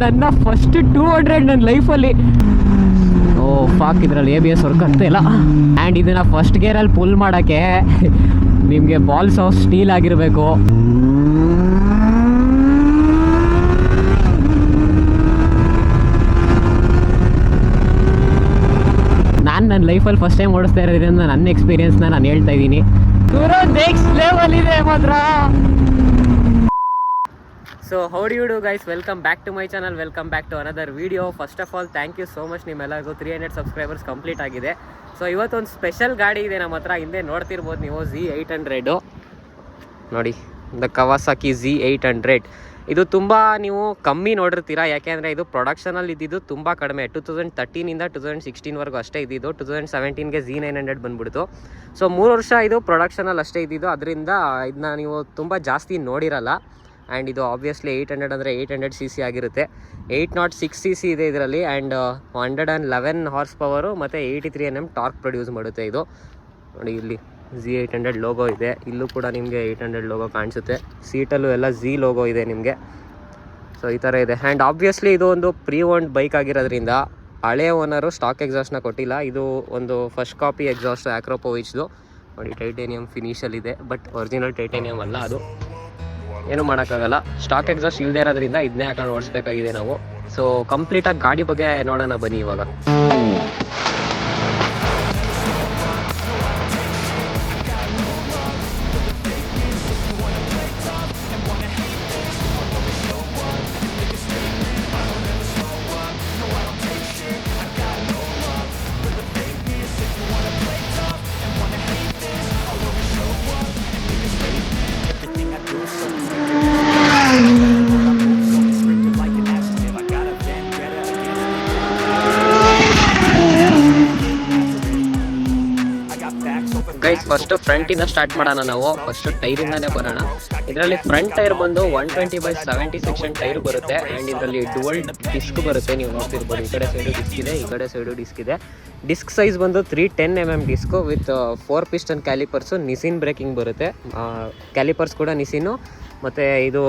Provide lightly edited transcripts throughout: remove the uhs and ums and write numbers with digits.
ನನ್ನ ಫಸ್ಟ್ 200 ನನ್ನ ಲೈಫಲ್ಲಿ. ಓ ಫಾಕ್, ಇದರಲ್ಲಿ ABS ವರ್ಕ್ ಆಗ್ತಾ ಇಲ್ಲ. ಆ್ಯಂಡ್ ಇದನ್ನು ಫಸ್ಟ್ ಗೇರಲ್ಲಿ ಪುಲ್ ಮಾಡೋಕ್ಕೆ ನಿಮಗೆ ಬಾಲ್ಸ್ ಆಫ್ ಸ್ಟೀಲ್ ಆಗಿರಬೇಕು. ನಾನು ನನ್ನ ಲೈಫಲ್ಲಿ ಫಸ್ಟ್ ಟೈಮ್ ಓಡಿಸ್ತಾ ಇರೋದ್ರಿಂದ ನನ್ನ ಎಕ್ಸ್ಪೀರಿಯನ್ಸ್ನ ನಾನು ಹೇಳ್ತಾ ಇದ್ದೀನಿ. ನೆಕ್ಸ್ಟ್ ಲೆವೆಲ್ ಇದೆ ಮಾತ್ರ. So how do you do guys, welcome back to my channel, welcome back to another video. First of all thank you so much, ನಿಮ್ಮೆಲ್ಲರಿಗೂ 300 ಸಬ್ಸ್ಕ್ರೈಬರ್ಸ್ ಕಂಪ್ಲೀಟ್ ಆಗಿದೆ. ಸೊ ಇವತ್ತೊಂದು ಸ್ಪೆಷಲ್ ಗಾಡಿ ಇದೆ ನಮ್ಮ ಹತ್ರ. ಹಿಂದೆ ನೋಡ್ತಿರ್ಬೋದು ನೀವು Z800 ನೋಡಿ, ದ ಕವಾಸಾಕಿ Z800. ಇದು ತುಂಬ ನೀವು ಕಮ್ಮಿ ನೋಡಿರ್ತೀರಾ, ಯಾಕೆಂದರೆ ಇದು ಪ್ರೊಡಕ್ಷನಲ್ಲಿ ಇದ್ದಿದ್ದು ತುಂಬ ಕಡಿಮೆ. 2013ಇಂದ 2016ವರೆಗೂ ಅಷ್ಟೇ ಇದ್ದಿದ್ದು. 2017ಗೆ Z900 ಬಂದ್ಬಿಡ್ತು. ಸೊ 3 ವರ್ಷ ಇದು ಪ್ರೊಡಕ್ಷನಲ್ಲಿ ಅಷ್ಟೇ ಇದ್ದಿದ್ದು. ಅದರಿಂದ ಇದನ್ನ ನೀವು ತುಂಬ ಜಾಸ್ತಿ ನೋಡಿರಲ್ಲ. ಆ್ಯಂಡ್ ಇದು ಆಬ್ವಿಯಸ್ಲಿ 800 ಅಂದರೆ 800cc ಆಗಿರುತ್ತೆ. 806cc ಇದೆ ಇದರಲ್ಲಿ. ಆ್ಯಂಡ್ 111 ಹಾರ್ಸ್ ಪವರು ಮತ್ತು 83 Nm ಟಾರ್ಕ್ ಪ್ರೊಡ್ಯೂಸ್ ಮಾಡುತ್ತೆ ಇದು. ನೋಡಿ, ಇಲ್ಲಿ Z800 ಲೋಗೋ ಇದೆ. ಇಲ್ಲೂ ಕೂಡ ನಿಮಗೆ 800 ಲೋಗೋ ಕಾಣಿಸುತ್ತೆ. ಸೀಟಲ್ಲೂ ಎಲ್ಲ Z ಲೋಗೋ ಇದೆ ನಿಮಗೆ. ಸೊ ಈ ಥರ ಇದೆ. ಆ್ಯಂಡ್ ಆಬ್ವಿಯಸ್ಲಿ ಇದು ಒಂದು ಪ್ರೀ ಓನ್ಡ್ ಬೈಕ್ ಆಗಿರೋದ್ರಿಂದ ಹಳೆಯ ಓನರು ಸ್ಟಾಕ್ ಎಕ್ಸಾಸ್ಟ್ನ ಕೊಟ್ಟಿಲ್ಲ. ಇದು ಒಂದು ಫಸ್ಟ್ ಕಾಪಿ ಎಕ್ಸಾಸ್ಟ್ ಆಕ್ರೋಪೋವಿಚ್ದು. ನೋಡಿ, ಟೈಟೇನಿಯಂ ಫಿನಿಷಲ್ಲಿದೆ, ಬಟ್ ಒರಿಜಿನಲ್ ಟೈಟೇನಿಯಂ ಅಲ್ಲ ಅದು. ಏನೂ ಮಾಡೋಕ್ಕಾಗಲ್ಲ. ಸ್ಟಾಕ್ ಎಕ್ಸಾಸ್ಟ್ ಇಲ್ಲದೆ ಇರೋದ್ರಿಂದ ಇದನ್ನೇ ಹಾಕೊಂಡು ಓಡಿಸ್ಬೇಕಾಗಿದೆ ನಾವು. ಸೊ ಕಂಪ್ಲೀಟಾಗಿ ಗಾಡಿ ಬಗ್ಗೆ ನೋಡೋಣ ಬನ್ನಿ ಇವಾಗ. ಗೈಸ್, ಫಸ್ಟ್ ಫ್ರಂಟಿಂದ ಸ್ಟಾರ್ಟ್ ಮಾಡೋಣ ನಾವು. ಫಸ್ಟ್ ಟೈರಿಂದಾನೇ ಬರೋಣ. ಇದರಲ್ಲಿ ಫ್ರಂಟ್ ಟೈರ್ ಬಂದು 120/70 ಸೆಕ್ಷನ್ ಟೈರ್ ಬರುತ್ತೆ. ಆ್ಯಂಡ್ ಇದರಲ್ಲಿ ಡುವಲ್ ಡಿಸ್ಕ್ ಬರುತ್ತೆ. ನೀವು ನೋಡ್ತಿರ್ಬೋದು, ಈ ಕಡೆ ಸೈಡು ಡಿಸ್ಕ್ ಇದೆ, ಈ ಕಡೆ ಸೈಡು ಡಿಸ್ಕ್ ಇದೆ. ಡಿಸ್ಕ್ ಸೈಜ್ ಬಂದು 310 mm disc with 4 piston calipers. Nissin braking ಬರುತ್ತೆ. ಕ್ಯಾಲಿಪರ್ಸ್ ಕೂಡ ನಿಸಿನ್ನು, ಮತ್ತು ಇದು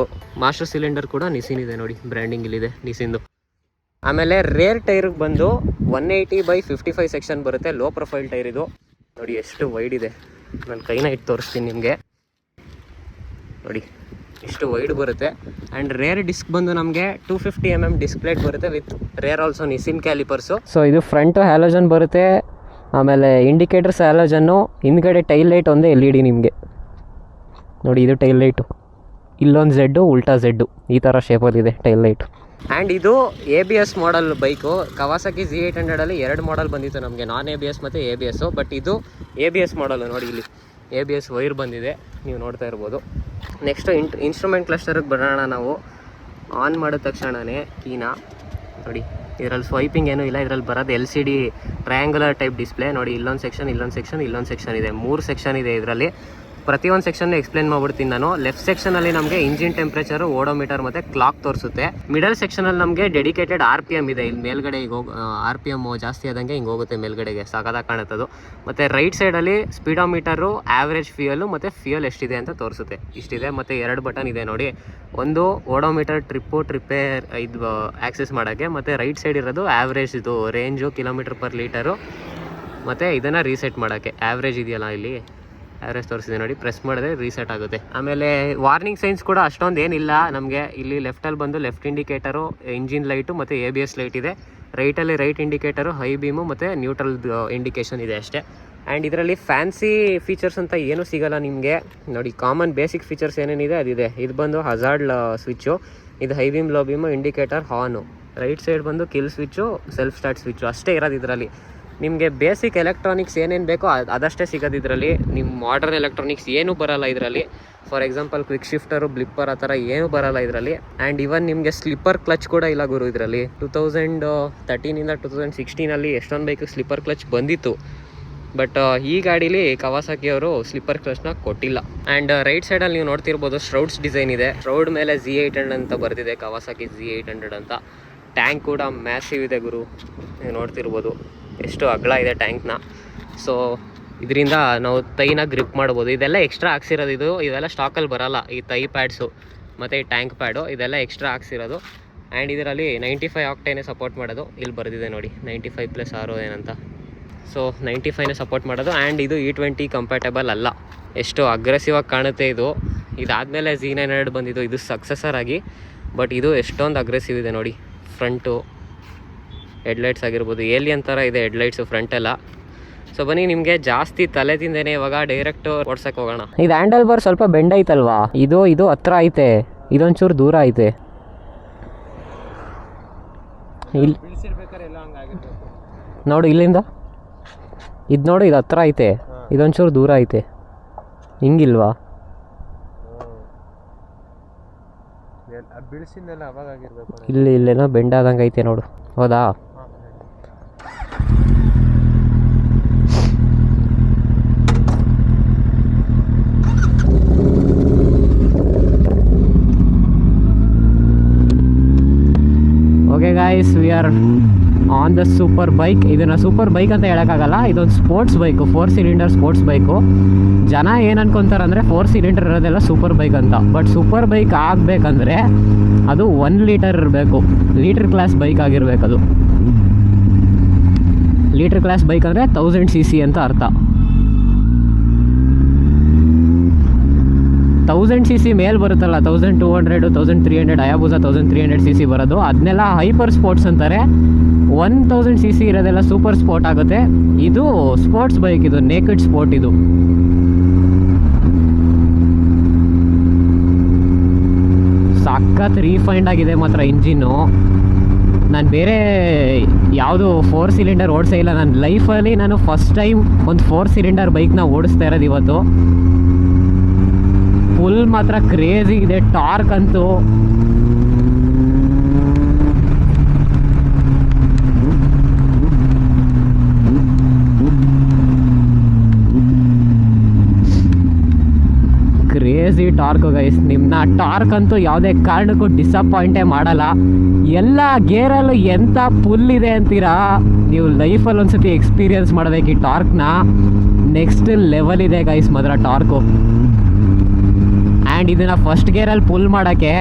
ಮಾಸ್ಟರ್ ಸಿಲಿಂಡರ್ ಕೂಡ ನಿಸಿನ್ ಇದೆ. ನೋಡಿ, ಬ್ರ್ಯಾಂಡಿಂಗ್ ಇಲ್ಲಿದೆ ನಿಸಿನ್ದು. ಆಮೇಲೆ ರೇರ್ ಟೈರ್ಗೆ ಬಂದು 180/55 ಸೆಕ್ಷನ್ ಬರುತ್ತೆ. ಲೋ ಪ್ರೊಫೈಲ್ ಟೈರ್ ಇದು. ನೋಡಿ ಎಷ್ಟು ವೈಡ್ ಇದೆ. ನಾನು ಕೈನ ಇಟ್ಟು ತೋರಿಸ್ತೀನಿ ನಿಮಗೆ. ನೋಡಿ ಎಷ್ಟು ವೈಡ್ ಬರುತ್ತೆ. ಆ್ಯಂಡ್ ರೇರ್ ಡಿಸ್ಕ್ ಬಂದು ನಮಗೆ 250 mm ಡಿಸ್ಕ್ ಪ್ಲೇಟ್ ಬರುತ್ತೆ with rear also Nissin calipers. So ಇದು ಫ್ರಂಟು ಹ್ಯಾಲೋಜನ್ ಬರುತ್ತೆ. ಆಮೇಲೆ ಇಂಡಿಕೇಟರ್ಸ್ ಹ್ಯಾಲೋಜನ್ನು. ಹಿಂದ್ಗಡೆ ಟೈಲ್ ಲೈಟ್ ಒಂದೇ LED ನಿಮಗೆ. ನೋಡಿ, ಇದು ಟೈಲ್ ಲೈಟು. ಇಲ್ಲೊಂದು Z, ಉಲ್ಟಾ Z, ಈ ಥರ ಶೇಪಲ್ಲಿದೆ ಟೈಲ್ ಲೈಟು. ಆ್ಯಂಡ್ ಇದು ABS ಮಾಡಲ್ ಬೈಕು. ಕವಾಸಾಕಿ Z800ಅಲ್ಲಿ 2 ಮಾಡಲ್ ಬಂದಿತ್ತು ನಮಗೆ, ನಾನ್ ABS ಮತ್ತು ABS. ಬಟ್ ಇದು ABS ಮಾಡಲು. ನೋಡಿ, ಇಲ್ಲಿ ABS ವೈರ್ ಬಂದಿದೆ, ನೀವು ನೋಡ್ತಾ ಇರ್ಬೋದು. ನೆಕ್ಸ್ಟು ಇನ್ಸ್ಟ್ರೂಮೆಂಟ್ ಕ್ಲಸ್ಟರ್ಗೆ ಬರೋಣ ನಾವು. ಆನ್ ಮಾಡಿದ ತಕ್ಷಣವೇ ಕೀನ ನೋಡಿ, ಇದರಲ್ಲಿ ಸ್ವೈಪಿಂಗ್ ಏನೂ ಇಲ್ಲ. ಇದರಲ್ಲಿ ಬರೋದು LCD ಟ್ರಯಾಂಗುಲರ್ ಟೈಪ್ ಡಿಸ್ಪ್ಲೇ. ನೋಡಿ, ಇಲ್ಲೊಂದು ಸೆಕ್ಷನ್, ಇಲ್ಲೊಂದು ಸೆಕ್ಷನ್, ಇಲ್ಲೊಂದು ಸೆಕ್ಷನ್ ಇದೆ. 3 ಸೆಕ್ಷನ್ ಇದೆ ಇದರಲ್ಲಿ. ಪ್ರತಿಯೊಂದು ಸೆಕ್ಷನ್ ಎಕ್ಸ್ಪ್ಲೇನ್ ಮಾಡ್ಬಿಡ್ತೀನಿ ನಾನು. ಲೆಫ್ಟ್ ಸೆಕ್ಷನಲ್ಲಿ ನಮಗೆ ಇಂಜಿನ್ ಟೆಂಪ್ರೇಚರು, ಓಡೋಮೀಟರ್ ಮತ್ತು ಕ್ಲಾಕ್ ತೋರಿಸುತ್ತೆ. ಮಿಡಲ್ ಸೆಕ್ಷನಲ್ಲಿ ನಮಗೆ ಡೆಡಿಕೇಟೆಡ್ RPM ಇದೆ. ಇಲ್ಲಿ ಮೇಲ್ಗಡೆ ಈಗ RPM ಜಾಸ್ತಿ ಆದಂಗೆ ಹಿಂಗೆ ಹೋಗುತ್ತೆ ಮೇಲ್ಗಡೆಗೆ, ಸಾಕಾದಾಗ ಕಾಣುತ್ತದು. ಮತ್ತು ರೈಟ್ ಸೈಡಲ್ಲಿ ಸ್ಪೀಡೋಮೀಟರು, ಆ್ಯಾವ್ರೇಜ್ ಫ್ಯೂಯಲು ಮತ್ತು ಫ್ಯೂಯಲ್ ಎಷ್ಟಿದೆ ಅಂತ ತೋರಿಸುತ್ತೆ. ಇಷ್ಟಿದೆ. ಮತ್ತು 2 ಬಟನ್ ಇದೆ ನೋಡಿ. ಒಂದು ಓಡೋಮೀಟರ್ ಟ್ರಿಪ್ಪೇರ್ ಇದು ಆಕ್ಸೆಸ್ ಮಾಡೋಕ್ಕೆ, ಮತ್ತು ರೈಟ್ ಸೈಡ್ ಇರೋದು ಆ್ಯಾವ್ರೇಜ್, ಇದು ರೇಂಜು km/ಲೀಟರು, ಮತ್ತು ಇದನ್ನು ರೀಸೆಟ್ ಮಾಡೋಕ್ಕೆ. ಆ್ಯಾವ್ರೇಜ್ ಇದೆಯಲ್ಲ ಇಲ್ಲಿ, ಆ್ಯಾವ್ರೇಜ್ ತೋರಿಸಿದೆ ನೋಡಿ. ಪ್ರೆಸ್ ಮಾಡಿದ್ರೆ ರೀಸೆಟ್ ಆಗುತ್ತೆ. ಆಮೇಲೆ ವಾರ್ನಿಂಗ್ ಸೈನ್ಸ್ ಕೂಡ ಅಷ್ಟೊಂದು ಏನಿಲ್ಲ ನಮಗೆ. ಇಲ್ಲಿ ಲೆಫ್ಟಲ್ಲಿ ಬಂದು ಲೆಫ್ಟ್ ಇಂಡಿಕೇಟರು, ಇಂಜಿನ್ ಲೈಟು ಮತ್ತು ABS ಲೈಟ್ ಇದೆ. ರೈಟಲ್ಲಿ ರೈಟ್ ಇಂಡಿಕೇಟರು, ಹೈ ಬೀಮು ಮತ್ತು ನ್ಯೂಟ್ರಲ್ ಇಂಡಿಕೇಷನ್ ಇದೆ ಅಷ್ಟೇ. ಆ್ಯಂಡ್ ಇದರಲ್ಲಿ ಫ್ಯಾನ್ಸಿ ಫೀಚರ್ಸ್ ಅಂತ ಏನೂ ಸಿಗೋಲ್ಲ ನಿಮಗೆ. ನೋಡಿ, ಕಾಮನ್ ಬೇಸಿಕ್ ಫೀಚರ್ಸ್ ಏನೇನಿದೆ ಅದಿದೆ. ಇದು ಬಂದು ಹಜಾರ್ಡ್ ಸ್ವಿಚ್ಚು, ಇದು high beam, low beam, indicator, horn. Right side ಬಂದು kill switch, self start switch ಅಷ್ಟೇ ಇರೋದು ಇದರಲ್ಲಿ. ನಿಮಗೆ ಬೇಸಿಕ್ ಎಲೆಕ್ಟ್ರಾನಿಕ್ಸ್ ಏನೇನು ಬೇಕೋ ಅದಷ್ಟೇ ಸಿಗೋದು ಇದರಲ್ಲಿ. ನಿಮ್ಮ ಮಾಡರ್ನ್ ಎಲೆಕ್ಟ್ರಾನಿಕ್ಸ್ ಏನೂ ಬರೋಲ್ಲ ಇದರಲ್ಲಿ. ಫಾರ್ ಎಕ್ಸಾಂಪಲ್ ಕ್ವಿಕ್ ಶಿಫ್ಟರು, ಬ್ಲಿಪ್ಪರ್ ಆ ಥರ ಏನೂ ಬರೋಲ್ಲ ಇದರಲ್ಲಿ. ಆ್ಯಂಡ್ ಇವನ್ ನಿಮಗೆ ಸ್ಲಿಪ್ಪರ್ ಕ್ಲಚ್ ಕೂಡ ಇಲ್ಲ ಗುರು ಇದರಲ್ಲಿ. 2013ಇಂದ 2016ಅಲ್ಲಿ ಎಷ್ಟೊಂದು ಬೈಕ್ ಸ್ಲಿಪ್ಪರ್ ಕ್ಲಚ್ ಬಂದಿತ್ತು. ಬಟ್ ಈ ಗಾಡೀಲಿ ಕವಾಸಾಕಿ ಅವರು ಸ್ಲಿಪ್ಪರ್ ಕ್ಲಚ್ನ ಕೊಟ್ಟಿಲ್ಲ. ಆ್ಯಂಡ್ ರೈಟ್ ಸೈಡಲ್ಲಿ ನೀವು ನೋಡ್ತಿರ್ಬೋದು, ಶ್ರೌಡ್ಸ್ ಡಿಸೈನ್ ಇದೆ. ಶ್ರೌಡ್ ಮೇಲೆ Z800 ಅಂತ ಬರೆದಿದೆ, ಕವಾಸಾಕಿ Z800 ಅಂತ. ಟ್ಯಾಂಕ್ ಕೂಡ ಮ್ಯಾಸಿವ್ ಇದೆ ಗುರು, ನೀವು ನೋಡ್ತಿರ್ಬೋದು ಎಷ್ಟು ಅಗಲ ಇದೆ ಟ್ಯಾಂಕ್ನ. ಸೊ ಇದರಿಂದ ನಾವು ತೈನ ಗ್ರಿಪ್ ಮಾಡ್ಬೋದು. ಇದೆಲ್ಲ ಎಕ್ಸ್ಟ್ರಾ ಹಾಕ್ಸಿರೋದು. ಇದೆಲ್ಲ ಸ್ಟಾಕಲ್ಲಿ ಬರೋಲ್ಲ. ಈ ತೈ ಪ್ಯಾಡ್ಸು ಮತ್ತು ಈ ಟ್ಯಾಂಕ್ ಪ್ಯಾಡು ಇದೆಲ್ಲ ಎಕ್ಸ್ಟ್ರಾ ಹಾಕ್ಸಿರೋದು. ಆ್ಯಂಡ್ ಇದರಲ್ಲಿ 95 ಆಕ್ಟೇನೆ ಸಪೋರ್ಟ್ ಮಾಡೋದು. ಇಲ್ಲಿ ಬರೆದಿದೆ ನೋಡಿ 95+ RON ಅಂತ. ಸೊ 95ನೇ ಸಪೋರ್ಟ್ ಮಾಡೋದು. ಆ್ಯಂಡ್ ಇದು E20 ಕಂಪ್ಯಾಟಬಲ್ ಅಲ್ಲ. ಎಷ್ಟು ಅಗ್ರೆಸಿವ್ ಆಗಿ ಕಾಣುತ್ತೆ ಇದು. ಇದಾದಮೇಲೆ Z900 ಬಂದಿದ್ದು, ಇದು ಸಕ್ಸಸರ್ ಆಗಿ. ಬಟ್ ಇದು ಎಷ್ಟೊಂದು ಅಗ್ರೆಸಿವ್ ಇದೆ ನೋಡಿ. ಫ್ರಂಟು ಹೆಡ್ಲೈಟ್ಸ್ ಆಗಿರ್ಬೋದು, ಏಲಿಯನ್ ಥರ ಇದೆ ಹೆಡ್ಲೈಟ್ಸು ಫ್ರಂಟೆಲ್ಲ. ಸೊ ಬನ್ನಿ, ನಿಮಗೆ ಜಾಸ್ತಿ ತಲೆ ತಿಂದೇನೆ ಇವಾಗ ಡೈರೆಕ್ಟು ಓಡ್ಸಕ್ಕೆ ಹೋಗೋಣ. ಇದು ಹ್ಯಾಂಡಲ್ ಬಾರ್ ಸ್ವಲ್ಪ ಬೆಂಡ್ ಐತಲ್ವಾ, ಇದು ಹತ್ರ ಐತೆ, ಇದೊಂಚೂರು ದೂರ ಐತೆ. ಇಲ್ಲಿ ನೋಡು, ಇಲ್ಲಿಂದ ಇದು ನೋಡು, ಇದು ಹತ್ರ ಐತೆ, ಇದೊಂಚೂರು ದೂರ ಐತೆ. ಹಿಂಗಿಲ್ವಾ? ಇಲ್ಲೇನೋ ಬೆಂಡ್ ಆದಂಗೆ ಐತೆ ನೋಡು. ಹೌದಾ? Okay guys, we are on the super bike. ಇದನ್ನು ಸೂಪರ್ ಬೈಕ್ ಅಂತ ಹೇಳೋಕ್ಕಾಗಲ್ಲ, ಇದೊಂದು sports bike, 4 cylinder sports bike. ಜನ ಏನು ಅನ್ಕೊತಾರೆ ಅಂದರೆ 4 ಸಿಲಿಂಡರ್ ಇರೋದೆಲ್ಲ ಸೂಪರ್ ಬೈಕ್ ಅಂತ. ಬಟ್ ಸೂಪರ್ ಬೈಕ್ ಆಗಬೇಕಂದ್ರೆ ಅದು 1 ಲೀಟರ್ ಇರಬೇಕು, ಲೀಟರ್ ಕ್ಲಾಸ್ ಬೈಕ್ ಆಗಿರಬೇಕದು. ಲೀಟರ್ ಕ್ಲಾಸ್ ಬೈಕ್ ಅಂದರೆ 1000 cc ಅಂತ ಅರ್ಥ. 1000 cc ಮೇಲೆ ಬರುತ್ತಲ್ಲ, 1200, 1300, ಹಯಾಬುಸಾ 1300 cc ಬರೋದು, ಅದನ್ನೆಲ್ಲ ಹೈಪರ್ ಸ್ಪೋರ್ಟ್ಸ್ ಅಂತಾರೆ. 1000 cc ಇರೋದೆಲ್ಲ ಸೂಪರ್ ಸ್ಪೋರ್ಟ್ ಆಗುತ್ತೆ. ಇದು ಸ್ಪೋರ್ಟ್ಸ್ ಬೈಕ್, ಇದು ನೇಕೆಡ್ ಸ್ಪೋರ್ಟ್. ಇದು ಸಖತ್ ರೀಫೈಂಡ್ ಆಗಿದೆ ಮಾತ್ರ ಇಂಜಿನ್ನು. ನಾನು ಬೇರೆ ಯಾವುದು 4 ಸಿಲಿಂಡರ್ ಓಡಿಸೇ ಇಲ್ಲ ನನ್ನ ಲೈಫಲ್ಲಿ. ನಾನು ಫಸ್ಟ್ ಟೈಮ್ ಒಂದು 4 ಸಿಲಿಂಡರ್ ಬೈಕ್ನ ಓಡಿಸ್ತಾ ಇರೋದು ಇವತ್ತು. ಫುಲ್ ಮಾತ್ರ ಕ್ರೇಜಿ ಇದೆ, ಟಾರ್ಕ್ ಅಂತೂ ಕ್ರೇಜಿ ಟಾರ್ಕ್ ಗೈಸ್. ನಿಮ್ಮನ್ನ ಟಾರ್ಕ್ ಅಂತೂ ಯಾವುದೇ ಕಾರಣಕ್ಕೂ ಡಿಸಪಾಯಿಂಟೇ ಮಾಡಲ್ಲ. ಎಲ್ಲ ಗೇರಲ್ಲೂ ಎಂಥ ಫುಲ್ ಇದೆ ಅಂತೀರಾ, ನೀವು ಲೈಫಲ್ಲಿ ಒಂದ್ಸತಿ ಎಕ್ಸ್ಪೀರಿಯನ್ಸ್ ಮಾಡಬೇಕು ಈ ಟಾರ್ಕ್ನ. ನೆಕ್ಸ್ಟ್ ಲೆವೆಲ್ ಇದೆ ಗೈಸ್ ಮಾತ್ರ ಟಾರ್ಕು. ಆ್ಯಂಡ್ ಇದನ್ನು ಫಸ್ಟ್ ಗೇರಲ್ಲಿ ಪುಲ್ ಮಾಡೋಕ್ಕೆ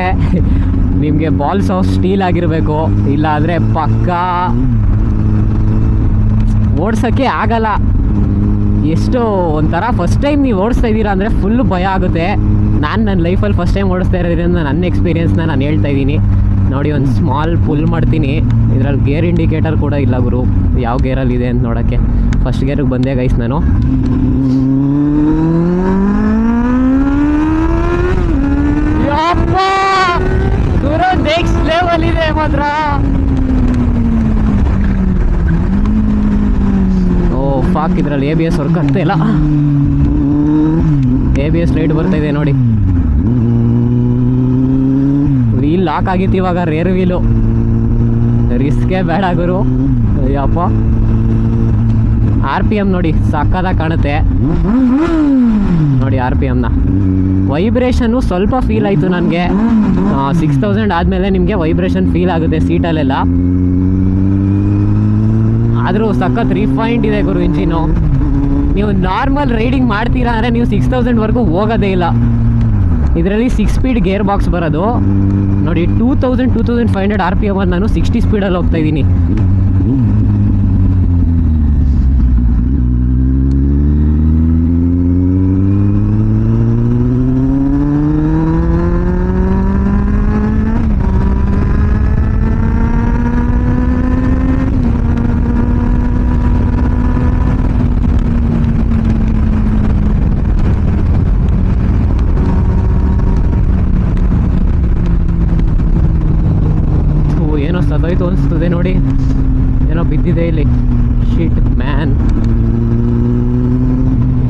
ನಿಮಗೆ ಬಾಲ್ಸ್ ಆಫ್ ಸ್ಟೀಲ್ ಆಗಿರಬೇಕು, ಇಲ್ಲ ಅಂದರೆ ಪಕ್ಕಾ ಓಡ್ಸೋಕ್ಕೆ ಆಗಲ್ಲ. ಎಷ್ಟು ಒಂಥರ ಫಸ್ಟ್ ಟೈಮ್ ನೀವು ಓಡಿಸ್ತಾ ಇದ್ದೀರಾ ಅಂದರೆ ಫುಲ್ಲು ಭಯ ಆಗುತ್ತೆ. ನಾನು ನನ್ನ ಲೈಫಲ್ಲಿ ಫಸ್ಟ್ ಟೈಮ್ ಓಡಿಸ್ತಾ ಇರೋದ್ರಿಂದ ನನ್ನ ಎಕ್ಸ್ಪೀರಿಯನ್ಸ್ನ ನಾನು ಹೇಳ್ತಾ ಇದ್ದೀನಿ ನೋಡಿ. ಒಂದು ಸ್ಮಾಲ್ ಪುಲ್ ಮಾಡ್ತೀನಿ. ಇದರಲ್ಲಿ ಗೇರ್ ಇಂಡಿಕೇಟರ್ ಕೂಡ ಇಲ್ಲ ಗುರು, ಯಾವ ಗೇರಲ್ಲಿ ಇದೆ ಅಂತ ನೋಡೋಕ್ಕೆ. ಫಸ್ಟ್ ಗೇರಿಗೆ ಬಂದೆ ಗೈಸ್ ನಾನು. ನೆಕ್ಸ್ಟ್ ಲೆವೆಲ್ ಇದೆ ಮಾತ್ರ. ಫಾಕ್, ಇದರಲ್ಲಿ ABS ವರ್ಕ್ ಆಗ್ತಾ ಇಲ್ಲ. ABS ಲೈಟ್ ಬರ್ತಾ ಇದೆ ನೋಡಿ. ವೀಲ್ ಲಾಕ್ ಆಗಿತ್ತು ಇವಾಗ, ರೇರ್ ವೀಲು. ರಿಸ್ಕೇ ಬೇಡ ಗುರು. ಅಯ್ಯಪ್ಪ, RPM ನೋಡಿ ಸಕ್ಕತ್ತಾಗಿ ಕಾಣುತ್ತೆ ನೋಡಿ. RPMನ ವೈಬ್ರೇಷನ್ನು ಸ್ವಲ್ಪ ಫೀಲ್ ಆಯಿತು ನನಗೆ. 6000 ಆದಮೇಲೆ ನಿಮಗೆ ವೈಬ್ರೇಷನ್ ಫೀಲ್ ಆಗುತ್ತೆ ಸೀಟಲ್ಲೆಲ್ಲ. ಆದರೂ ಸಖತ್ ರಿಫೈನ್ಡ್ ಇದೆ ಗುರು ಇಂಜಿನು. ನೀವು ನಾರ್ಮಲ್ ರೈಡಿಂಗ್ ಮಾಡ್ತೀರಾ ಅಂದರೆ ನೀವು 6000ವರೆಗೂ ಹೋಗೋದೇ ಇಲ್ಲ. ಇದರಲ್ಲಿ 6 ಸ್ಪೀಡ್ ಗೇರ್ ಬಾಕ್ಸ್ ಬರೋದು ನೋಡಿ. 2500 RPM ಅದು ನಾನು 60 ಸ್ಪೀಡಲ್ಲಿ ಹೋಗ್ತಾ ಇದ್ದೀನಿ. ಸದೋಯ್ತು ಅನಿಸ್ತದೆ ನೋಡಿ, ಏನೋ ಬಿದ್ದಿದೆ ಇಲ್ಲಿ. ಶಿಟ್ ಮ್ಯಾನ್.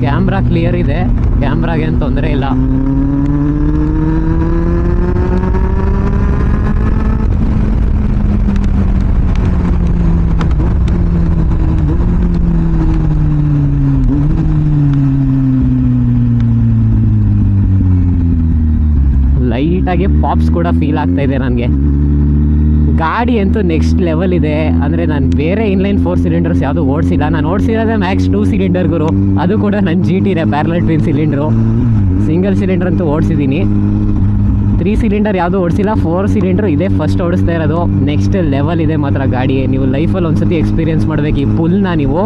ಕ್ಯಾಮ್ರಾ ಕ್ಲಿಯರ್ ಇದೆ, ಕ್ಯಾಮ್ರಾಗೆ ಏನು ತೊಂದರೆ ಇಲ್ಲ. ಲೈಟಾಗಿ ಪಾಪ್ಸ್ ಕೂಡ ಫೀಲ್ ಆಗ್ತಾ ಇದೆ ನನಗೆ. ಗಾಡಿ ಅಂತೂ ನೆಕ್ಸ್ಟ್ ಲೆವೆಲ್ ಇದೆ. ಅಂದರೆ ನಾನು ಬೇರೆ ಇನ್ಲೈನ್ 4 ಸಿಲಿಂಡರ್ಸ್ ಯಾವುದು ಓಡಿಸಿಲ್ಲ. ನಾನು ಓಡಿಸಿರೋದೇ ಮ್ಯಾಕ್ಸ್ 2 ಸಿಲಿಂಡರ್ ಗುರು, ಅದು ಕೂಡ ನನ್ನ GT ಇದೆ, parallel twin cylinder. Single cylinder ಅಂತೂ ಓಡಿಸಿದ್ದೀನಿ. 3 ಸಿಲಿಂಡರ್ ಯಾವುದೂ ಓಡಿಸಿಲ್ಲ, 4 ಸಿಲಿಂಡರ್ ಇದೇ ಫಸ್ಟ್ ಓಡಿಸ್ತಾ ಇರೋದು. ನೆಕ್ಸ್ಟ್ ಲೆವೆಲ್ ಇದೆ ಮಾತ್ರ ಗಾಡಿ. ನೀವು ಲೈಫಲ್ಲಿ ಒಂದ್ಸತಿ ಎಕ್ಸ್ಪೀರಿಯೆನ್ಸ್ ಮಾಡಬೇಕು ಈ ಪುಲ್ನ ನೀವು.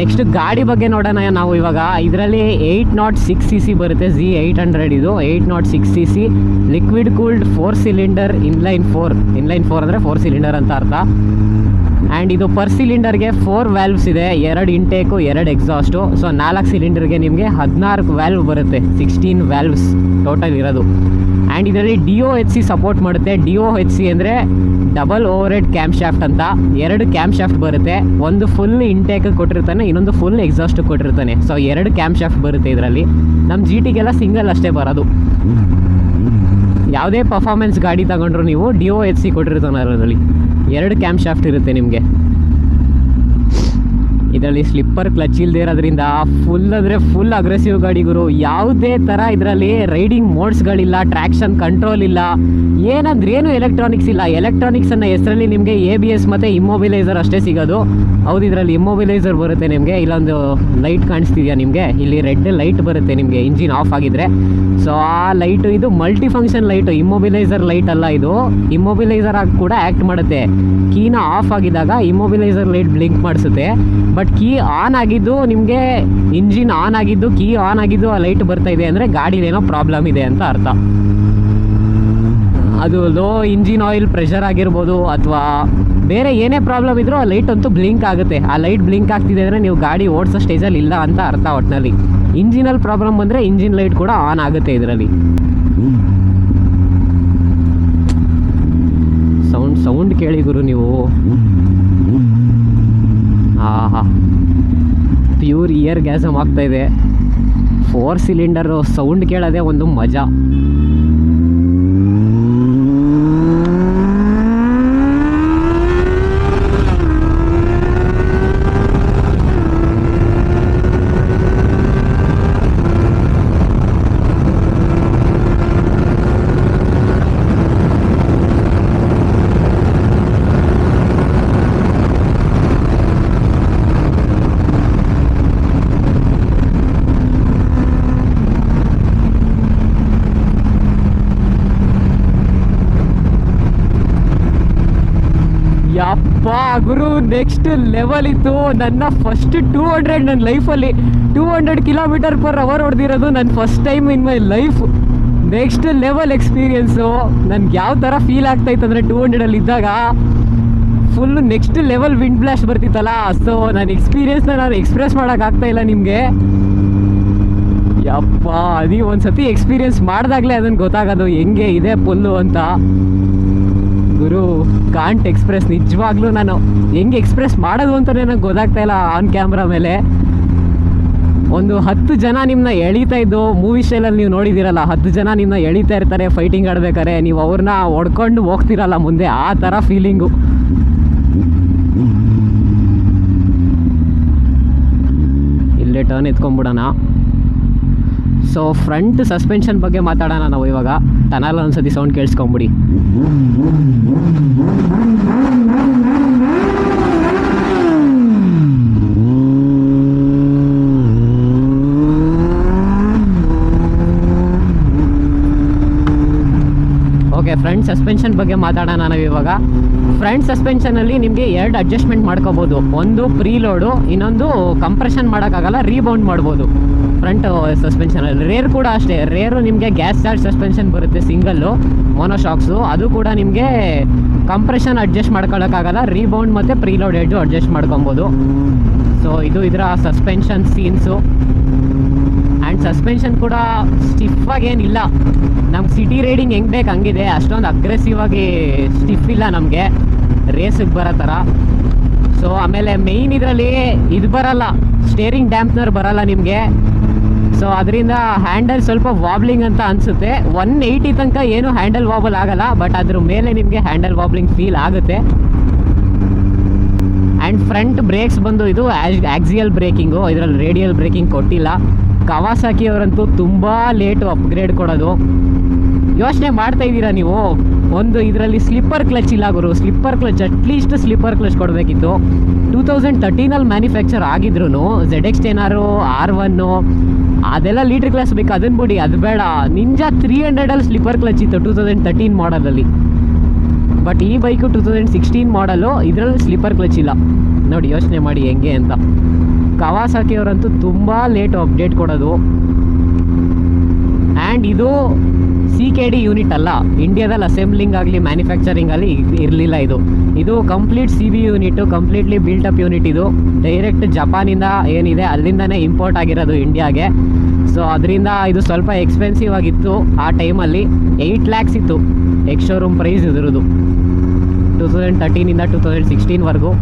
ನೆಕ್ಸ್ಟ್ ಗಾಡಿ ಬಗ್ಗೆ ನೋಡೋಣ ನಾವು ಇವಾಗ. ಇದರಲ್ಲಿ 806cc ಬರುತ್ತೆ, Z800 ಇದು 806cc liquid cooled 4 cylinder inline 4 ಅಂದರೆ 4 ಸಿಲಿಂಡರ್ ಅಂತ ಅರ್ಥ. ಆ್ಯಂಡ್ ಇದು ಪರ್ ಸಿಲಿಂಡರ್ಗೆ 4 ವ್ಯಾಲ್ವ್ಸ್ ಇದೆ, 2 ಇಂಟೇಕು 2 ಎಕ್ಸಾಸ್ಟು. ಸೊ 4 ಸಿಲಿಂಡರ್ಗೆ ನಿಮಗೆ 14 ವ್ಯಾಲ್ವ್ ಬರುತ್ತೆ, 16 ವ್ಯಾಲ್ವ್ಸ್ ಟೋಟಲ್ ಇರೋದು. ಆ್ಯಂಡ್ ಇದರಲ್ಲಿ DOHC ಸಪೋರ್ಟ್ ಮಾಡುತ್ತೆ. DOHC ಅಂದರೆ double over head cam shaft ಅಂತ. 2 ಕ್ಯಾಮ್ ಶಾಫ್ಟ್ ಬರುತ್ತೆ, ಒಂದು ಫುಲ್ ಇಂಟೇಕ್ ಕೊಟ್ಟಿರ್ತಾನೆ, ಇನ್ನೊಂದು ಫುಲ್ ಎಕ್ಸಾಸ್ಟ್ ಕೊಟ್ಟಿರ್ತಾನೆ. ಸೊ 2 ಕ್ಯಾಮ್ ಶಾಫ್ಟ್ ಬರುತ್ತೆ ಇದರಲ್ಲಿ. ನಮ್ಮ GTಗೆಲ್ಲ ಸಿಂಗಲ್ ಅಷ್ಟೇ ಬರೋದು. ಯಾವುದೇ ಪರ್ಫಾರ್ಮೆನ್ಸ್ ಗಾಡಿ ತಗೊಂಡ್ರು ನೀವು DOHC ಕೊಟ್ಟಿರ್ತಾನೆ ಅದರಲ್ಲಿ. 2 ಕ್ಯಾಮ್ ಶಾಫ್ಟ್ ಇರುತ್ತೆ ನಿಮಗೆ. ಇದರಲ್ಲಿ ಸ್ಲಿಪ್ಪರ್ ಕ್ಲಚ್ ಇಲ್ಲದೆ ಇರೋದ್ರಿಂದ ಫುಲ್ ಅಂದರೆ ಫುಲ್ ಅಗ್ರೆಸಿವ್ ಗಾಡಿ ಗುರು. ಯಾವುದೇ ಥರ ಇದರಲ್ಲಿ ರೈಡಿಂಗ್ ಮೋಡ್ಸ್ಗಳಿಲ್ಲ, ಟ್ರ್ಯಾಕ್ಷನ್ ಕಂಟ್ರೋಲ್ ಇಲ್ಲ, ಏನಂದ್ರೇನು ಎಲೆಕ್ಟ್ರಾನಿಕ್ಸ್ ಇಲ್ಲ. ಎಲೆಕ್ಟ್ರಾನಿಕ್ಸ್ ಅನ್ನೋ ಹೆಸರಲ್ಲಿ ನಿಮಗೆ ABS ಮತ್ತು ಇಮ್ಮೊಬಿಲೈಸರ್ ಅಷ್ಟೇ ಸಿಗೋದು. ಹೌದು, ಇದರಲ್ಲಿ ಇಮ್ಮೊಬಿಲೈಸರ್ ಬರುತ್ತೆ ನಿಮಗೆ. ಇಲ್ಲೊಂದು ಲೈಟ್ ಕಾಣಿಸ್ತಿದೆಯಾ ನಿಮಗೆ, ಇಲ್ಲಿ ರೆಡ್ ಲೈಟ್ ಬರುತ್ತೆ ನಿಮಗೆ ಇಂಜಿನ್ ಆಫ್ ಆಗಿದ್ರೆ. ಸೊ ಆ ಲೈಟು ಇದು ಮಲ್ಟಿ ಫಂಕ್ಷನ್ ಲೈಟು, ಇಮ್ಮೊಬಿಲೈಸರ್ ಲೈಟ್ ಅಲ್ಲ ಇದು. ಇಮ್ಮೊಬಿಲೈಸರ್ ಆಗಿ ಕೂಡ ಆ್ಯಕ್ಟ್ ಮಾಡುತ್ತೆ. ಕೀನ ಆಫ್ ಆಗಿದ್ದಾಗ ಇಮ್ಮೊಬಿಲೈಸರ್ ಲೈಟ್ ಬ್ಲಿಂಕ್ ಮಾಡಿಸುತ್ತೆ. ಬಟ್ ಕೀ ಆನ್ ಆಗಿದ್ದು ನಿಮಗೆ, ಇಂಜಿನ್ ಆನ್ ಆಗಿದ್ದು, ಕೀ ಆನ್ ಆಗಿದ್ದು ಆ ಲೈಟ್ ಬರ್ತಾ ಇದೆ ಅಂದರೆ ಗಾಡಿಲೇನೋ ಪ್ರಾಬ್ಲಮ್ ಇದೆ ಅಂತ ಅರ್ಥ. ಅದು ಲೋ ಇಂಜಿನ್ ಆಯಿಲ್ ಪ್ರೆಷರ್ ಆಗಿರ್ಬೋದು ಅಥವಾ ಬೇರೆ ಏನೇ ಪ್ರಾಬ್ಲಮ್ ಇದ್ರೂ ಆ ಲೈಟ್ ಅಂತೂ ಬ್ಲಿಂಕ್ ಆಗುತ್ತೆ. ಆ ಲೈಟ್ ಬ್ಲಿಂಕ್ ಆಗ್ತಿದೆ ಅಂದರೆ ನೀವು ಗಾಡಿ ಓಡಿಸೋ ಸ್ಟೇಜಲ್ಲಿ ಇಲ್ಲ ಅಂತ ಅರ್ಥ. ಒಟ್ಟಿನಲ್ಲಿ ಇಂಜಿನಲ್ಲಿ ಪ್ರಾಬ್ಲಮ್ ಬಂದರೆ ಇಂಜಿನ್ ಲೈಟ್ ಕೂಡ ಆನ್ ಆಗುತ್ತೆ ಇದರಲ್ಲಿ. ಸೌಂಡ್ ಕೇಳಿ ಗುರು ನೀವು. ಆಹಾ, ಪ್ಯೂರ್ ಇಯರ್ ಗ್ಯಾಸಮ್ ಆಗ್ತಾಯಿದೆ. 4 ಸಿಲಿಂಡರು ಸೌಂಡ್ ಕೇಳೋದೇ ಒಂದು ಮಜಾ. ಯಪ್ಪಾ ಗುರು, ನೆಕ್ಸ್ಟ್ ಲೆವೆಲ್ ಇತ್ತು. ನನ್ನ ಫಸ್ಟ್ 200 ನನ್ನ ಲೈಫಲ್ಲಿ 200 km/h ಹೊಡೆದಿರೋದು ನನ್ನ first time in my life. Next level experience. ನನಗೆ ಯಾವ ಥರ ಫೀಲ್ ಆಗ್ತಾಯಿತ್ತು ಅಂದರೆ 200 ಇದ್ದಾಗ full next level wind blast ಬರ್ತಿತ್ತಲ್ಲ. ಸೊ ನನ್ನ ಎಕ್ಸ್ಪೀರಿಯೆನ್ಸ್ನ ನಾನು ಎಕ್ಸ್ಪ್ರೆಸ್ ಮಾಡೋಕ್ಕಾಗ್ತಾಯಿಲ್ಲ ನಿಮಗೆ. ಯಪ್ಪ, ನೀವು ಒಂದು ಸತಿ ಎಕ್ಸ್ಪೀರಿಯೆನ್ಸ್ ಮಾಡಿದಾಗಲೇ ಅದನ್ನು ಗೊತ್ತಾಗೋದು ಹೆಂಗೆ ಇದೆ ಫುಲ್ಲು ಅಂತ. ಗುರು, ಕಾಂಟ್ ಎಕ್ಸ್ಪ್ರೆಸ್. ನಿಜವಾಗ್ಲೂ ನಾನು ಹೆಂಗೆ ಎಕ್ಸ್ಪ್ರೆಸ್ ಮಾಡೋದು ಅಂತಲೇ ನನಗೆ ಗೊತ್ತಾಗ್ತಾ ಇಲ್ಲ ಆನ್ ಕ್ಯಾಮ್ರಾ ಮೇಲೆ. ಒಂದು 10 ಜನ ನಿಮ್ಮನ್ನ ಎಳೀತಾ ಇದ್ದು, ಮೂವಿ ಸ್ಟೈಲಲ್ಲಿ ನೀವು ನೋಡಿದ್ದೀರಲ್ಲ, 10 ಜನ ನಿಮ್ಮನ್ನ ಎಳೀತಾ ಇರ್ತಾರೆ ಫೈಟಿಂಗ್ ಆಡ್ಬೇಕಾರೆ, ನೀವು ಅವ್ರನ್ನ ಹೊಡ್ಕೊಂಡು ಹೋಗ್ತಿರಲ್ಲ ಮುಂದೆ, ಆ ಥರ ಫೀಲಿಂಗು. ಇಲ್ಲೇ ಟರ್ನ್ ಎತ್ಕೊಂಡ್ಬಿಡೋಣ. ಸೊ ಫ್ರಂಟ್ ಸಸ್ಪೆನ್ಷನ್ ಬಗ್ಗೆ ಮಾತಾಡೋಣ ನಾವು ಇವಾಗ. ಟನಲ್ ಒಂದ್ಸತಿ ಸೌಂಡ್ ಕೇಳಿಸ್ಕೊಂಬಿಡಿ. ಓಕೆ, ಫ್ರಂಟ್ ಸಸ್ಪೆನ್ಷನ್ ಬಗ್ಗೆ ಮಾತಾಡೋಣ ನಾವು ಇವಾಗ. ಫ್ರಂಟ್ ಸಸ್ಪೆನ್ಷನಲ್ಲಿ ನಿಮಗೆ 2 ಅಡ್ಜಸ್ಟ್ಮೆಂಟ್ ಮಾಡ್ಕೋಬೋದು. ಒಂದು ಪ್ರೀಲೋಡು, ಇನ್ನೊಂದು ಕಂಪ್ರೆಷನ್ ಮಾಡೋಕ್ಕಾಗಲ್ಲ, ರೀಬೌಂಡ್ ಮಾಡ್ಬೋದು ಫ್ರಂಟ್ ಸಸ್ಪೆನ್ಷನಲ್ಲಿ. ರೇರ್ ಕೂಡ ಅಷ್ಟೇ. ರೇರು ನಿಮಗೆ ಗ್ಯಾಸ್ ಚಾರ್ಜ್ ಸಸ್ಪೆನ್ಷನ್ ಬರುತ್ತೆ ಸಿಂಗಲ್ಲು ಮೋನೋಶಾಕ್ಸು. ಅದು ಕೂಡ ನಿಮಗೆ ಕಂಪ್ರೆಷನ್ ಅಡ್ಜಸ್ಟ್ ಮಾಡ್ಕೊಳ್ಳೋಕ್ಕಾಗಲ್ಲ, ರೀಬೌಂಡ್ ಮತ್ತು ಪ್ರೀಲೋಡ್ ಎಡ್ಜು ಅಡ್ಜಸ್ಟ್ ಮಾಡ್ಕೊಬೋದು. ಸೊ ಇದು ಇದರ ಸಸ್ಪೆನ್ಷನ್ ಸೀನ್ಸು. ಆ್ಯಂಡ್ ಸಸ್ಪೆನ್ಷನ್ ಕೂಡ ಸ್ಟಿಫಾಗಿ ಏನಿಲ್ಲ, ನಮ್ಗೆ ಸಿಟಿ ರೈಡಿಂಗ್ ಹೆಂಗೆ ಬೇಕು ಹಂಗಿದೆ. ಅಷ್ಟೊಂದು ಅಗ್ರೆಸಿವ್ ಆಗಿ ಸ್ಟಿಫ್ ಇಲ್ಲ ನಮಗೆ, ರೇಸಿಗೆ ಬರೋ ಥರ. ಸೊ ಆಮೇಲೆ ಮೇಯ್ನ್ ಇದರಲ್ಲಿ ಇದು ಬರಲ್ಲ, ಸ್ಟೇರಿಂಗ್ ಡ್ಯಾಂಪ್ನರ್ ಬರಲ್ಲ ನಿಮಗೆ. ಸೊ ಅದರಿಂದ ಹ್ಯಾಂಡಲ್ ಸ್ವಲ್ಪ ವಾಬ್ಲಿಂಗ್ ಅಂತ ಅನಿಸುತ್ತೆ. 180 ತನಕ ಏನು ಹ್ಯಾಂಡಲ್ ವಾಬಲ್ ಆಗಲ್ಲ, ಬಟ್ ಅದ್ರ ಮೇಲೆ ನಿಮಗೆ ಹ್ಯಾಂಡಲ್ ವಾಬ್ಲಿಂಗ್ ಫೀಲ್ ಆಗುತ್ತೆ. ಆ್ಯಂಡ್ ಫ್ರಂಟ್ ಬ್ರೇಕ್ಸ್ ಬಂದು ಇದು ಆಕ್ಸಿಯಲ್ ಬ್ರೇಕಿಂಗು, ಇದರಲ್ಲಿ ರೇಡಿಯಲ್ ಬ್ರೇಕಿಂಗ್ ಕೊಟ್ಟಿಲ್ಲ. ಕವಾಸಾಕಿ ಅವರಂತೂ ತುಂಬ ಲೇಟು ಅಪ್ಗ್ರೇಡ್ ಕೊಡೋದು. ಯೋಚನೆ ಮಾಡ್ತಾ ಇದ್ದೀರಾ ನೀವು, ಒಂದು ಇದರಲ್ಲಿ ಸ್ಲಿಪ್ಪರ್ ಕ್ಲಚ್ ಇಲ್ಲ ಗುರು. Slipper clutch at least slipper clutch ಕೊಡಬೇಕಿತ್ತು. 2013 ಮ್ಯಾನುಫ್ಯಾಕ್ಚರ್ ಆಗಿದ್ರು ZX10R R1 ಅದೆಲ್ಲ ಲೀಟರ್ ಕ್ಲಾಸ್ ಬೇಕು, ಅದನ್ನ ಬಿಡಿ, ಅದು ಬೇಡ. ನಿಂಜಾ 300 ಸ್ಲಿಪ್ಪರ್ ಕ್ಲಚ್ ಇತ್ತು 2013 ಮಾಡಲಲ್ಲಿ. ಬಟ್ ಈ ಬೈಕು 2016 ಮಾಡಲು, ಇದರಲ್ಲಿ ಸ್ಲಿಪ್ಪರ್ ಕ್ಲಚ್ ಇಲ್ಲ. ನೋಡಿ ಯೋಚನೆ ಮಾಡಿ ಹೆಂಗೆ ಅಂತ. ಕವಾಸಾಕಿ ಅವರಂತೂ ತುಂಬ ಲೇಟು ಅಪ್ಡೇಟ್ ಕೊಡೋದು. ಆ್ಯಂಡ್ ಇದು CKD ಯೂನಿಟ್ ಅಲ್ಲ, ಇಂಡಿಯಾದಲ್ಲಿ ಅಸೆಂಬ್ಲಿಂಗ್ ಆಗಲಿ ಮ್ಯಾನುಫ್ಯಾಕ್ಚರಿಂಗ್ ಆಗಲಿ ಇರಲಿಲ್ಲ. ಇದು complete CB unit, completely built-up unit. ಇದು ಡೈರೆಕ್ಟ್ ಜಪಾನಿಂದ ಏನಿದೆ ಅಲ್ಲಿಂದನೇ ಇಂಪೋರ್ಟ್ ಆಗಿರೋದು ಇಂಡಿಯಾಗೆ. ಸೊ ಅದರಿಂದ ಇದು ಸ್ವಲ್ಪ ಎಕ್ಸ್ಪೆನ್ಸಿವ್ ಆಗಿತ್ತು ಆ ಟೈಮಲ್ಲಿ. 8 lakhs ಇತ್ತು ಎಕ್ಸ್ ಶೋರೂಮ್ ಪ್ರೈಸ್ ಇದ್ರದ್ದು 2013 2016ವರೆಗೂ.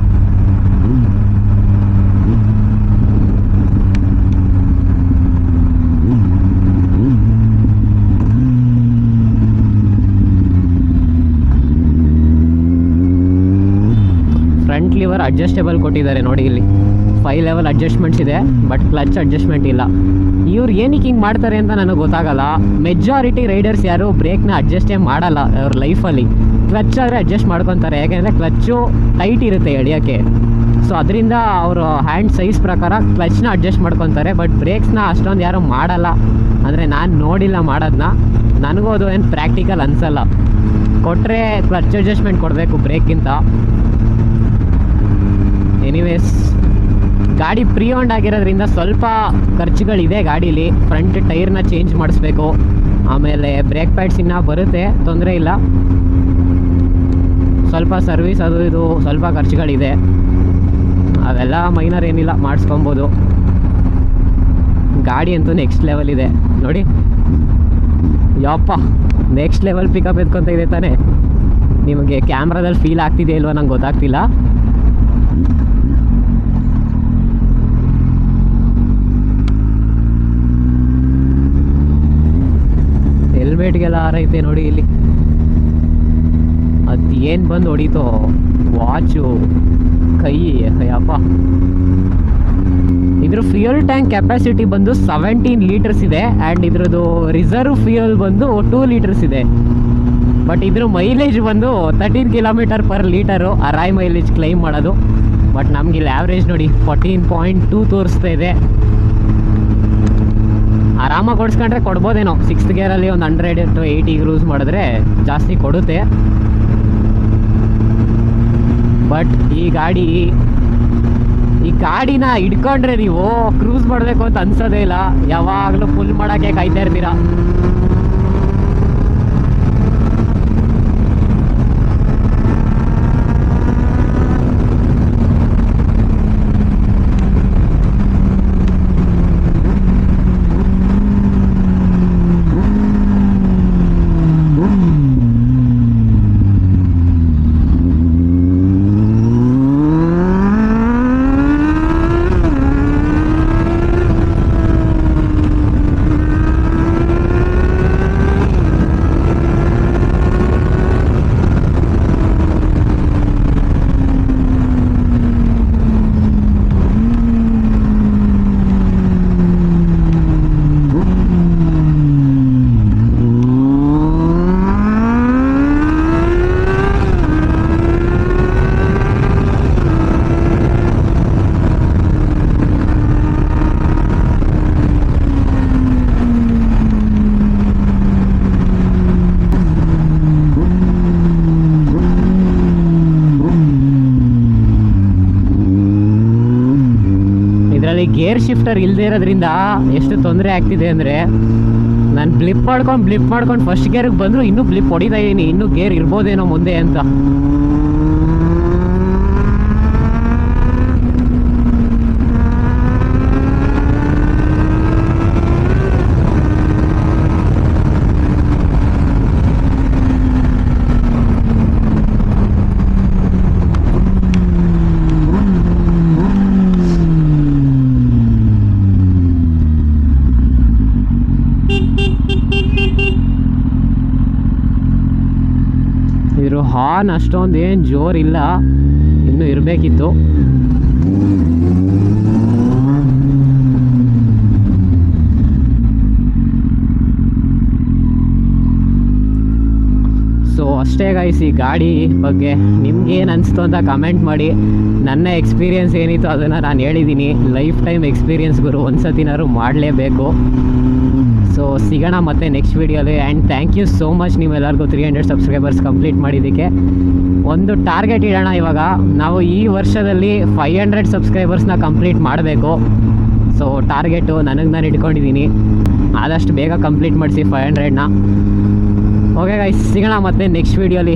ಫ್ರಂಟ್ ಲಿವರ್ ಅಡ್ಜಸ್ಟೇಬಲ್ ಕೊಟ್ಟಿದ್ದಾರೆ ನೋಡಿ. ಇಲ್ಲಿ 5 level ಅಡ್ಜಸ್ಟ್ಮೆಂಟ್ಸ್ ಇದೆ, ಬಟ್ ಕ್ಲಚ್ ಅಡ್ಜಸ್ಟ್ಮೆಂಟ್ ಇಲ್ಲ. ಇವ್ರು ಏನಕ್ಕೆ ಹಿಂಗೆ ಮಾಡ್ತಾರೆ ಅಂತ ನನಗೆ ಗೊತ್ತಾಗಲ್ಲ. ಮೆಜಾರಿಟಿ ರೈಡರ್ಸ್ ಯಾರು ಬ್ರೇಕ್ನ ಅಡ್ಜಸ್ಟೇ ಮಾಡಲ್ಲ ಅವ್ರ ಲೈಫಲ್ಲಿ. ಕ್ಲಚ್ ಆದರೆ ಅಡ್ಜಸ್ಟ್ ಮಾಡ್ಕೊತಾರೆ, ಯಾಕೆಂದರೆ ಕ್ಲಚ್ಚು ಟೈಟ್ ಇರುತ್ತೆ ಎಳಿಯೋಕ್ಕೆ. ಸೊ ಅದರಿಂದ ಅವರು ಹ್ಯಾಂಡ್ ಸೈಜ್ ಪ್ರಕಾರ ಕ್ಲಚ್ನ ಅಡ್ಜಸ್ಟ್ ಮಾಡ್ಕೊತಾರೆ. ಬಟ್ ಬ್ರೇಕ್ಸ್ನ ಅಷ್ಟೊಂದು ಯಾರು ಮಾಡಲ್ಲ, ಅಂದರೆ ನಾನು ನೋಡಿಲ್ಲ ಮಾಡೋದನ್ನ. ನನಗೂ ಅದು ಏನು ಪ್ರಾಕ್ಟಿಕಲ್ ಅನಿಸಲ್ಲ. ಕೊಟ್ಟರೆ ಕ್ಲಚ್ ಅಡ್ಜಸ್ಟ್ಮೆಂಟ್ ಕೊಡಬೇಕು ಬ್ರೇಕ್ಗಿಂತ. ಎನಿವೇಸ್, ಗಾಡಿ ಪ್ರೀ ಓನ್ಡ್ ಆಗಿರೋದ್ರಿಂದ ಸ್ವಲ್ಪ ಖರ್ಚುಗಳಿದೆ ಗಾಡೀಲಿ. ಫ್ರಂಟ್ ಟೈರ್ನ ಚೇಂಜ್ ಮಾಡಿಸ್ಬೇಕು, ಆಮೇಲೆ ಬ್ರೇಕ್ ಪ್ಯಾಡ್ಸ್ ಇನ್ನೂ ಬರುತ್ತೆ, ತೊಂದರೆ ಇಲ್ಲ. ಸ್ವಲ್ಪ ಸರ್ವಿಸ್ ಅದು ಇದು ಸ್ವಲ್ಪ ಖರ್ಚುಗಳಿದೆ, ಅವೆಲ್ಲ ಮೈನರ್ ಏನಿಲ್ಲ, ಮಾಡಿಸ್ಕೊಬೋದು. ಗಾಡಿ ಅಂತೂ ನೆಕ್ಸ್ಟ್ ಲೆವೆಲ್ ಇದೆ ನೋಡಿ. ಯಪ್ಪ, ನೆಕ್ಸ್ಟ್ ಲೆವೆಲ್ ಪಿಕಪ್ ಎತ್ಕೊತ ಇದೆ ತಾನೇ. ನಿಮಗೆ ಕ್ಯಾಮ್ರಾದಲ್ಲಿ ಫೀಲ್ ಆಗ್ತಿದೆ ಇಲ್ವ ನಂಗೆ ಗೊತ್ತಾಗ್ತಿಲ್ಲ. ಹೆಲ್ಮೆಟ್ಗೆಲ್ಲ ಹಾರೈತೆ ನೋಡಿ ಇಲ್ಲಿ. ಅದು ಏನು ಬಂದು ಹೊಡೀತೋ ವಾಚು, ಕೈ, ಅಯ್ಯಪ್ಪ. ಇದ್ರ ಫ್ಯೂಯಲ್ ಟ್ಯಾಂಕ್ ಕೆಪಾಸಿಟಿ ಬಂದು 17 ಲೀಟರ್ಸ್ ಇದೆ. ಆ್ಯಂಡ್ ಇದ್ರದ್ದು ರಿಸರ್ವ್ ಫ್ಯೂಯಲ್ ಬಂದು 2 ಲೀಟರ್ಸ್ ಇದೆ. ಬಟ್ ಇದ್ರ ಮೈಲೇಜ್ ಬಂದು 13 km/ಲೀಟರು ಅರಾಯ್ ಮೈಲೇಜ್ ಕ್ಲೈಮ್ ಮಾಡೋದು. ಬಟ್ ನಮ್ಗೆ ಇಲ್ಲಿ ಆ್ಯಾವ್ರೇಜ್ ನೋಡಿ 14.2 ತೋರಿಸ್ತಾ ಇದೆ. ಆರಾಮಾಗಿ ಓಡಿಸ್ಕೊಂಡ್ರೆ ಕೊಡ್ಬೋದೇನೋ. 6th ಗೇರಲ್ಲಿ ಒಂದು 100 to 80 ಕ್ರೂಸ್ ಮಾಡಿದ್ರೆ ಜಾಸ್ತಿ ಕೊಡುತ್ತೆ. ಬಟ್ ಈ ಗಾಡಿನ ಹಿಡ್ಕೊಂಡ್ರೆ ನೀವು ಕ್ರೂಸ್ ಮಾಡಬೇಕು ಅಂತ ಅನ್ಸೋದೇ ಇಲ್ಲ. ಯಾವಾಗಲೂ ಫುಲ್ ಮಾಡೋಕ್ಕೆ ಕಾಯ್ತಾ ಇರ್ತೀರಾ. ಗೇರ್ ಶಿಫ್ಟರ್ ಇಲ್ಲದೆ ಇರೋದ್ರಿಂದ ಎಷ್ಟು ತೊಂದರೆ ಆಗ್ತಿದೆ ಅಂದರೆ, ನಾನು ಬ್ಲಿಪ್ ಮಾಡ್ಕೊಂಡು ಫಸ್ಟ್ ಗೇರಿಗೆ ಬಂದರೂ ಇನ್ನೂ ಬ್ಲಿಪ್ ಹೊಡಿತಾ ಇದ್ದೀನಿ, ಇನ್ನೂ ಗೇರ್ ಇರ್ಬೋದೇನೋ ಮುಂದೆ ಅಂತ. ಹಾರ್ನ್ ಅಷ್ಟೊಂದು ಏನು ಜೋರಿಲ್ಲ, ಇನ್ನೂ ಇರಬೇಕಿತ್ತು. ಸೊ ಸೊ ಅಷ್ಟೇ ಗೈಸ್, ಈ ಗಾಡಿ ಬಗ್ಗೆ ನಿಮ್ಗೆ ಏನು ಅನಿಸ್ತು ಅಂತ ಕಮೆಂಟ್ ಮಾಡಿ. ನನ್ನ ಎಕ್ಸ್ಪೀರಿಯೆನ್ಸ್ ಏನಿತ್ತು ಅದನ್ನು ನಾನು ಹೇಳಿದ್ದೀನಿ. ಲೈಫ್ ಟೈಮ್ ಎಕ್ಸ್ಪೀರಿಯೆನ್ಸ್ ಗುರು, ಒಂದ್ಸತಿನಾದ್ರು ಮಾಡಲೇಬೇಕು. ಸೊ ಸಿಗೋಣ ಮತ್ತೆ ನೆಕ್ಸ್ಟ್ ವೀಡಿಯೋಲಿ. And thank you so much ನೀವೆಲ್ಲರಿಗೂ 300 ಸಬ್ಸ್ಕ್ರೈಬರ್ಸ್ ಕಂಪ್ಲೀಟ್ ಮಾಡಿದ್ದಕ್ಕೆ. ಒಂದು ಟಾರ್ಗೆಟ್ ಇಡೋಣ ಇವಾಗ, ನಾವು ಈ ವರ್ಷದಲ್ಲಿ 500 ಸಬ್ಸ್ಕ್ರೈಬರ್ಸ್ನ ಕಂಪ್ಲೀಟ್ ಮಾಡಬೇಕು. ಸೊ ಟಾರ್ಗೆಟು ನನಗೆ ನಾನು ಇಟ್ಕೊಂಡಿದ್ದೀನಿ, ಆದಷ್ಟು ಬೇಗ ಕಂಪ್ಲೀಟ್ ಮಾಡಿಸಿ 500ನ. ಓಕೆ ಗೈಸ್, ಸಿಗೋಣ ಮತ್ತೆ ನೆಕ್ಸ್ಟ್ ವೀಡಿಯೋಲಿ.